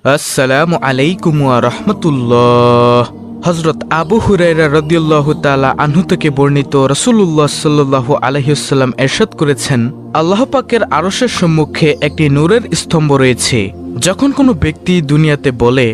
আসসালামু আলাইকুম ওয়া রাহমাতুল্লাহ। হযরত আবু হুরায়রা রাদিয়াল্লাহু তাআলা আনহু থেকে বর্ণিত, রাসূলুল্লাহ সাল্লাল্লাহু আলাইহি ওয়াসাল্লাম ইরশাদ করেছেন, আল্লাহ পাকের আরশের সম্মুখে একটি নূরের স্তম্ভ রয়েছে। যখন কোনো ব্যক্তি দুনিয়াতে বলে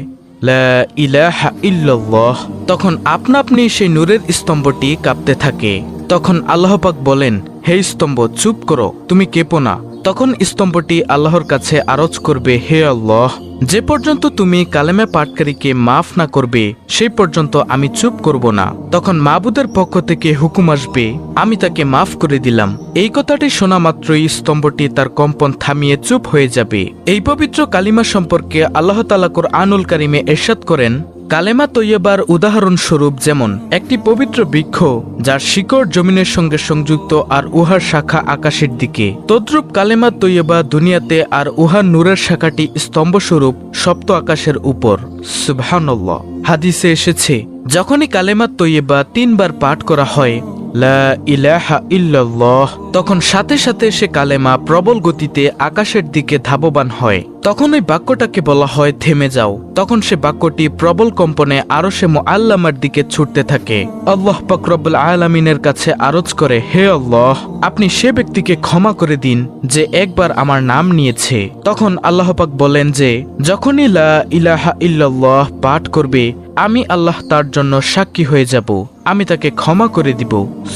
লা ইলাহা ইল্লাল্লাহ, তখন আপনা আপনি সেই নূরের স্তম্ভটি কাঁপতে থাকে। তখন আল্লাহ পাক বলেন, হে স্তম্ভ, চুপ করো, তুমি কেঁপো না। তখন স্তম্ভটি আল্লাহর কাছে আরজ করবে, হে আল্লাহ, যে পর্যন্ত তুমি কালেমা পাঠকারীকে মাফ না করবে সেই পর্যন্ত আমি চুপ করব না। তখন মাবুদের পক্ষ থেকে হুকুম আসবে, আমি তাকে মাফ করে দিলাম। এই কথাটি শোনা মাত্রই স্তম্ভটি তার কম্পন থামিয়ে চুপ হয়ে যাবে। এই পবিত্র কালিমা সম্পর্কে আল্লাহ তাআলা কুরআনুল কারীমে ইরশাদ করেন, কালেমা তৈয়বার উদাহরণস্বরূপ যেমন একটি পবিত্র বৃক্ষ যার শিকড় জমিনের সঙ্গে সংযুক্ত আর উহার শাখা আকাশের দিকে, তদ্রূপ কালেমা তৈয়বা দুনিয়াতে আর উহার নূরের শাখাটি স্তম্ভস্বরূপ সপ্ত আকাশের উপর। সুবহানাল্লাহ। হাদিসে এসেছে, যখনই কালেমা তৈয়বা 3 বার পাঠ করা হয়, লা ইলাহা ইল্লাল্লাহ, তখন সাথে সাথে সে কালেমা প্রবল গতিতে আকাশের দিকে ধাবমান হয়। তখন ওই বাক্যটাকে বলা হয় থেমে যাও। তখন সে বাক্যটি প্রবল কম্পনে আরশে মুআল্লামার দিকে ছুটতে থাকে। আল্লাহ পাক রব্বুল আলামিনের কাছে আরজ করে, হে আল্লাহ, আপনি সে ব্যক্তিকে ক্ষমা করে দিন যে একবার আমার নাম নিয়েছে। তখন আল্লাহ পাক বলেন যে যখনই লা ইলাহা ইল্লাল্লাহ পাঠ করবে, আমি আল্লাহ তার জন্য সাক্ষী হয়ে যাব, আমি তাকে ক্ষমা করে দিব।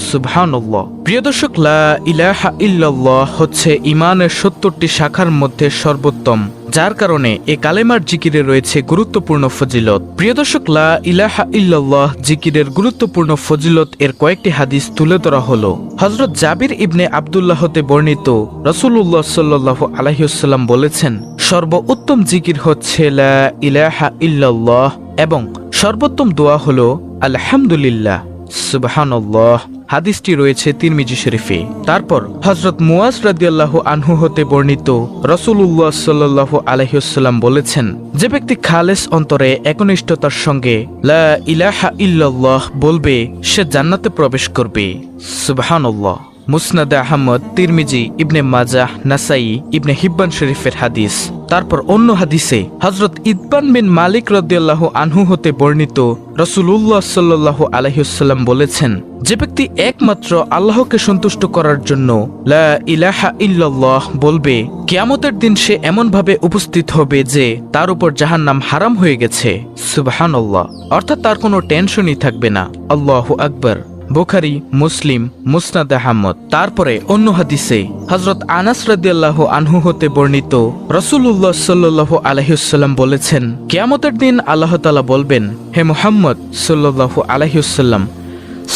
সুবহানাল্লাহ। প্রিয় দর্শক, লা ইলাহা ইল্লাল্লাহ হচ্ছে ঈমানের 70টি শাখার মধ্যে সর্বোত্তম, যার কারণে এ কালেমার জিকিরে রয়েছে গুরুত্বপূর্ণ ফজিলত। প্রিয় দর্শক, লা ইলাহা ইল্লাল্লাহ জিকিরের গুরুত্বপূর্ণ ফজিলত এর কয়েকটি হাদিস তুলে ধরা হলো। হযরত জাবির ইবনে আব্দুল্লাহ হতে বর্ণিত, রাসূলুল্লাহ সাল্লাল্লাহু আলাইহি ওয়াসাল্লাম বলেছেন, সর্বোত্তম জিকির হচ্ছে লা ইলাহা ইল্লাল্লাহ এবং সর্বোত্তম দোয়া হলো আলহামদুলিল্লাহ। সুবহানাল্লাহ। হাদিসটি রয়েছে তিরমিজি শরীফে। তারপর হযরত মুয়াজ রাদিয়াল্লাহু আনহু হতে বর্ণিত, রাসূলুল্লাহ সাল্লাল্লাহু আলাইহি ওয়াসাল্লাম বলেছেন, যে ব্যক্তি খালেস অন্তরে একনিষ্ঠতার সঙ্গে লা ইলাহা ইল্লাল্লাহ বলবে, সে জান্নাতে প্রবেশ করবে। সুবহানাল্লাহ। মুসনাদে আহমদ, তিরমিজি, ইবনে মাজাহ, নাসাই, ইবনে হিব্বান শরীফের হাদিস। তারপর অন্য হাদিসে হযরত ইতবান বিন মালিক রাদিয়াল্লাহু আনহু হতে বর্ণিত, রাসূলুল্লাহ সাল্লাল্লাহু আলাইহি ওয়াসাল্লাম বলেছেন, যে ব্যক্তি একমাত্র আল্লাহকে সন্তুষ্ট করার জন্য লা ইলাহা ইল্লাল্লাহ বলবে, কিয়ামতের দিন সে এমন ভাবে উপস্থিত হবে যে তার উপর জাহান্নাম হারাম হয়ে গেছে। সুবহানাল্লাহ। অর্থাৎ তার কোনো টেনশনই থাকবে না। আল্লাহু আকবার। বুখারী, মুসলিম, মুসনাদ আহমদ। তারপরে অন্য হাদিসে হযরত আনাস রাদিয়াল্লাহু আনহু হতে বর্ণিত, রাসূলুল্লাহ সাল্লাল্লাহু আলাইহি ওয়াসাল্লাম বলেছেন, কিয়ামতের দিন আল্লাহ তাআলা বলবেন, হে মুহাম্মদ সাল্লাল্লাহু আলাইহি ওয়াসাল্লাম,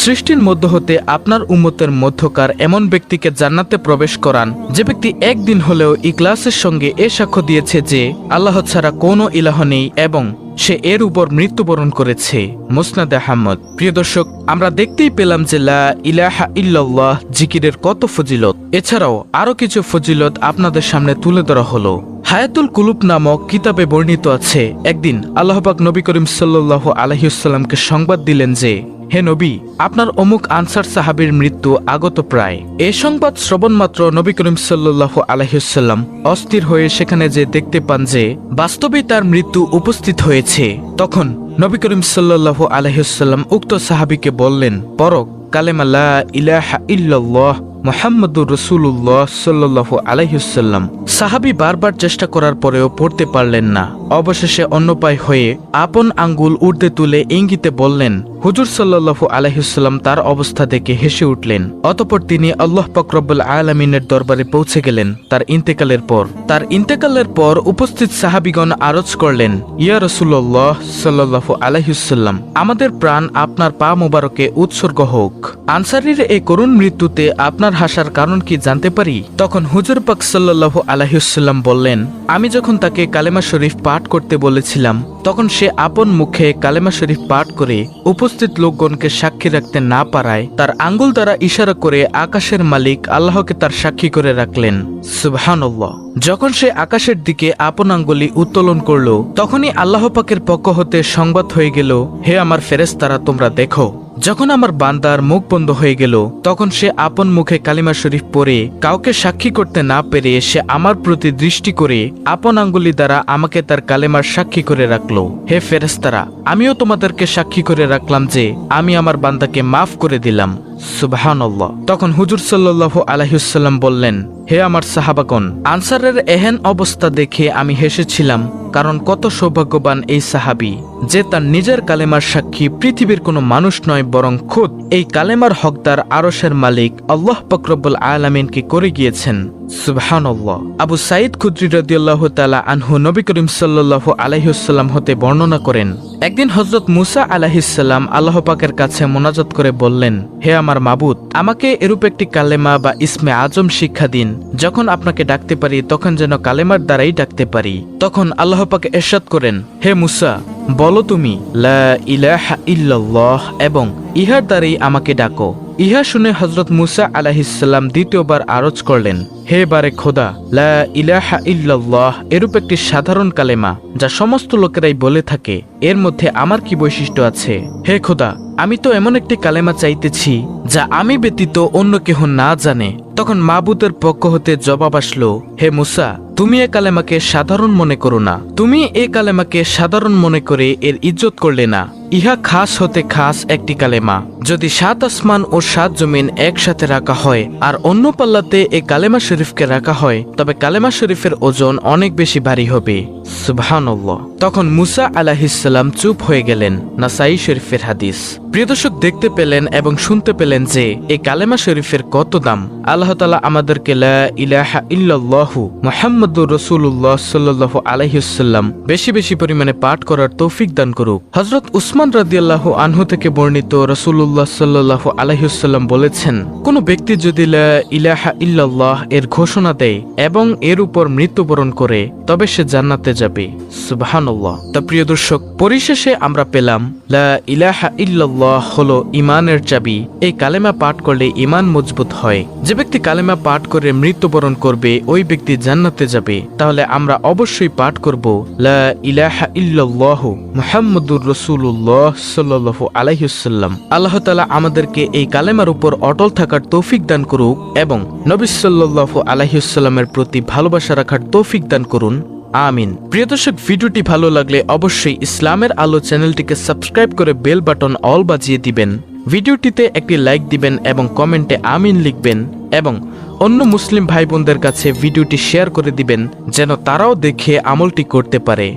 সৃষ্টির মধ্য হতে আপনার উম্মতের মধ্যকার এমন ব্যক্তিকে জান্নাতে প্রবেশ করান যে ব্যক্তি একদিন হলেও ইখলাসের সঙ্গে এ সাক্ষ্য দিয়েছে যে আল্লাহ ছাড়া কোনো ইলাহ নেই এবং সে এর উপর মৃত্যুবরণ করেছে। মুসনাদ আহমদ। প্রিয় দর্শক, আমরা দেখতেই পেলাম যে লা ইলাহা ইল্লাল্লাহ জিকিরের কত ফজিলত। এছাড়াও আরো কিছু ফজিলত আপনাদের সামনে তুলে ধরা হলো। হায়াতুল কুলুব নামক কিতাবে বর্ণিত আছে, একদিন আল্লাহ পাক নবী করিম সাল্লাল্লাহু আলাইহি ওয়াসাল্লামকে সংবাদ দিলেন যে, হে নবী, আপনার অমুক আনসার সাহাবীর মৃত্যু আগত প্রায়। এ সংবাদ শ্রবণ মাত্র নবী করিম সাল্লাল্লাহু আলাইহি ওয়াসাল্লাম অস্থির হয়ে সেখানে যে দেখতে পান যে বাস্তবেই তার মৃত্যু উপস্থিত হয়েছে। তখন নবী করিম সাল্লাল্লাহু আলাইহি ওয়াসাল্লাম উক্ত সাহাবীকে বললেন, পড়ো কালেমা লা ইলাহা ইল্লাল্লাহ মুহাম্মাদুর রাসূলুল্লাহ সাল্লাল্লাহু আলাইহি ওয়াসাল্লাম। সাহাবী বারবার চেষ্টা করার পরেও পড়তে পারলেন না। অবশেষে অন্যপায় হয়ে আপন আঙ্গুল ঊর্ধ্বে তুলে ইঙ্গিতে বললেন, হুজুর সাল্লাল্লাহু আলাইহি ওয়াসাল্লাম তার অবস্থা দেখে হেসে উঠলেন। অতঃপর তিনি আল্লাহ পাক রব্বুল আলামিনের দরবারে পৌঁছে গেলেন তার ইন্তেকালের পর উপস্থিত সাহাবীগণ আরজ করলেন, ইয়া রাসূলুল্লাহ সাল্লাল্লাহু আলাইহি ওয়াসাল্লাম, আমাদের প্রাণ আপনার পা মোবারকে উৎসর্গ হোক। আনসারীর এই করুণ মৃত্যুতে আপনার হাসার কারণ কি জানতে পারি? তখন হুজুর পাক সাল্লাল্লাহু আলাইহি ওয়াসাল্লাম বললেন, আমি যখন তাকে কালেমা শরীফ পাঠ করতে বলেছিলাম তখন সে আপন মুখে কালেমা শরীফ পাঠ করে উপস্থিত লোকগণকে সাক্ষী রাখতে না পারায় তার আঙ্গুল দ্বারা ইশারা করে আকাশের মালিক আল্লাহকে তার সাক্ষী করে রাখলেন। সুবহানাল্লাহ। যখন সে আকাশের দিকে আপন আঙ্গুলি উত্তোলন করল, তখনই আল্লাহ পাকের পক্ষ হতে সংবাদ হয়ে গেল, হে আমার ফেরেশতারা, তোমরা দেখো, যখন আমার বান্দার মুখ বন্ধ হয়ে গেল তখন সে আপন মুখে কালিমা শরীফ পড়ে কাউকে সাক্ষী করতে না পেরে সে আমার প্রতি দৃষ্টি করে আপন আঙ্গুলি দ্বারা আমাকে তার কালেমার সাক্ষী করে রাখলো। হে ফেরেশতারা, আমিও তোমাদেরকে সাক্ষী করে রাখলাম যে আমি আমার বান্দাকে মাফ করে দিলাম। সুবহানাল্লাহ। তখন হুজুর সাল্লাল্লাহু আলাইহি ওয়াসাল্লাম বললেন, হে আমার সাহাবাগণ, আনসারের এহেন অবস্থা দেখে আমি হেসেছিলাম, কারণ কত সৌভাগ্যবান এই সাহাবী যে তার নিজের কালেমার সাক্ষী পৃথিবীর কোনো মানুষ নয় বরং খুদ এই কালেমার হকদার আরশের মালিক আল্লাহ পাক রব্বুল আলামিনকে করে গিয়েছেন। সুবহানাল্লাহ। আবু সাঈদ খুদরি রাদিয়াল্লাহু তাআলা আনহু নবী করিম সাল্লাল্লাহু আলাইহি ওয়াসাল্লাম হতে বর্ণনা করেন, একদিন হযরত মুসা আলাইহিস সালাম আল্লাহ পাকের কাছে মোনাজাত করে বললেন, হে আমার মাবুদ, আমাকে এরূপ একটি কালেমা বা ইসমে আজম শিক্ষা দিন, যখন আপনাকে ডাকতে পারি তখন যেন কালেমার দ্বারাই ডাকতে পারি। তখন আল্লাহ পাক ইরশাদ করেন, হে মুসা, বলো তুমি লা ইলাহা ইল্লাল্লাহ এবং ইহার দ্বারাই আমাকে ডাকো। ইহা শুনে হযরত মুসা আলাইহিস সালাম দ্বিতীয়বার আরজ করলেন, হে বারে খোদা, লা ইলাহা ইল্লাল্লাহ এরূপ একটি সাধারণ কালেমা যা সমস্ত লোকেরাই বলে থাকে, এর মধ্যে আমার কি বৈশিষ্ট্য আছে? হে খোদা, আমি তো এমন একটি কালেমা চাইতেছি যা আমি ব্যতীত অন্য কেহ না জানে। তখন মাবুদের পক্ষ হতে জবাব আসলো, হে মুসা, তুমি এ কালেমাকে সাধারণ মনে করো না। তুমি এ কালেমাকে সাধারণ মনে করে এর ইজ্জত করলে না। ইহা খাস হতে খাস একটি কালেমা। যদি 7 আসমান ও 7 জমিন একসাথে রাখা হয় আর অন্য পাল্লাতে এ কালেমা শরীফকে রাখা হয় তবে কালেমা শরীফের ওজন অনেক বেশি ভারী হবে। সুবহানাল্লাহ। তখন মুসা আলাইহিস সালাম চুপ হয়ে গেলেন। নাসাই শরীফের হাদিস। প্রিয় দর্শক, দেখতে পেলেন এবং শুনতে পেলেন যে এই কালেমা শরীফের কত দাম। আল্লাহ তাআলা আমাদেরকে লা ইলাহা ইল্লাল্লাহু মুহাম্মাদুর রাসূলুল্লাহ সাল্লাল্লাহু আলাইহি ওয়াসাল্লাম বেশি বেশি পরিমাণে পাঠ করার তৌফিক দান করুক। হযরত উসমান রাদিয়াল্লাহু আনহু থেকে বর্ণিত রাসূলুল্লাহ সাল্লাল্লাহু আলাইহি ওয়াসাল্লাম বলেছেন, কোন ব্যক্তি যদি লা ইলাহা ইল্লাল্লাহ এর ঘোষণা দেয় এবং এর উপর মৃত্যুবরণ করে তবে সে জান্নাতে যাবে। সুবহানাল্লাহ। তা প্রিয় দর্শক, পরিশেষে আমরা পেলাম লা ইলাহা ইল্লাল্লাহ হলো ঈমানের চাবি। এই কালেমা পাঠ করলে ঈমান মজবুত হয়। যে ব্যক্তি কালেমা পাঠ করে মৃত্যুবরণ করবে ওই ব্যক্তি জান্নাতে যাবে। তাহলে আমরা অবশ্যই পাঠ করব লা ইলাহা ইল্লাল্লাহ মুহাম্মাদুর রাসূলুল্লাহ সাল্লাল্লাহু আলাইহি ওয়াসাল্লাম। আল্লাহ তাআলা আমাদেরকে এই কালেমার উপর অটল থাকার তৌফিক দান করুক এবং নবী সাল্লাল্লাহু আলাইহি ওয়াসাল্লামের প্রতি ভালোবাসা রাখার তৌফিক দান করুন। আমিন। প্রিয় দর্শক, ভিডিওটি ভালো লাগলে অবশ্যই ইসলামের আলো চ্যানেলটিকে সাবস্ক্রাইব করে বেল বাটন অল বাজিয়ে দিবেন। ভিডিওটিতে একটি লাইক দিবেন এবং কমেন্টে আমিন লিখবেন এবং অন্য মুসলিম ভাই বোনদের কাছে ভিডিওটি শেয়ার করে দিবেন যেন তারাও দেখে আমলটি করতে পারে।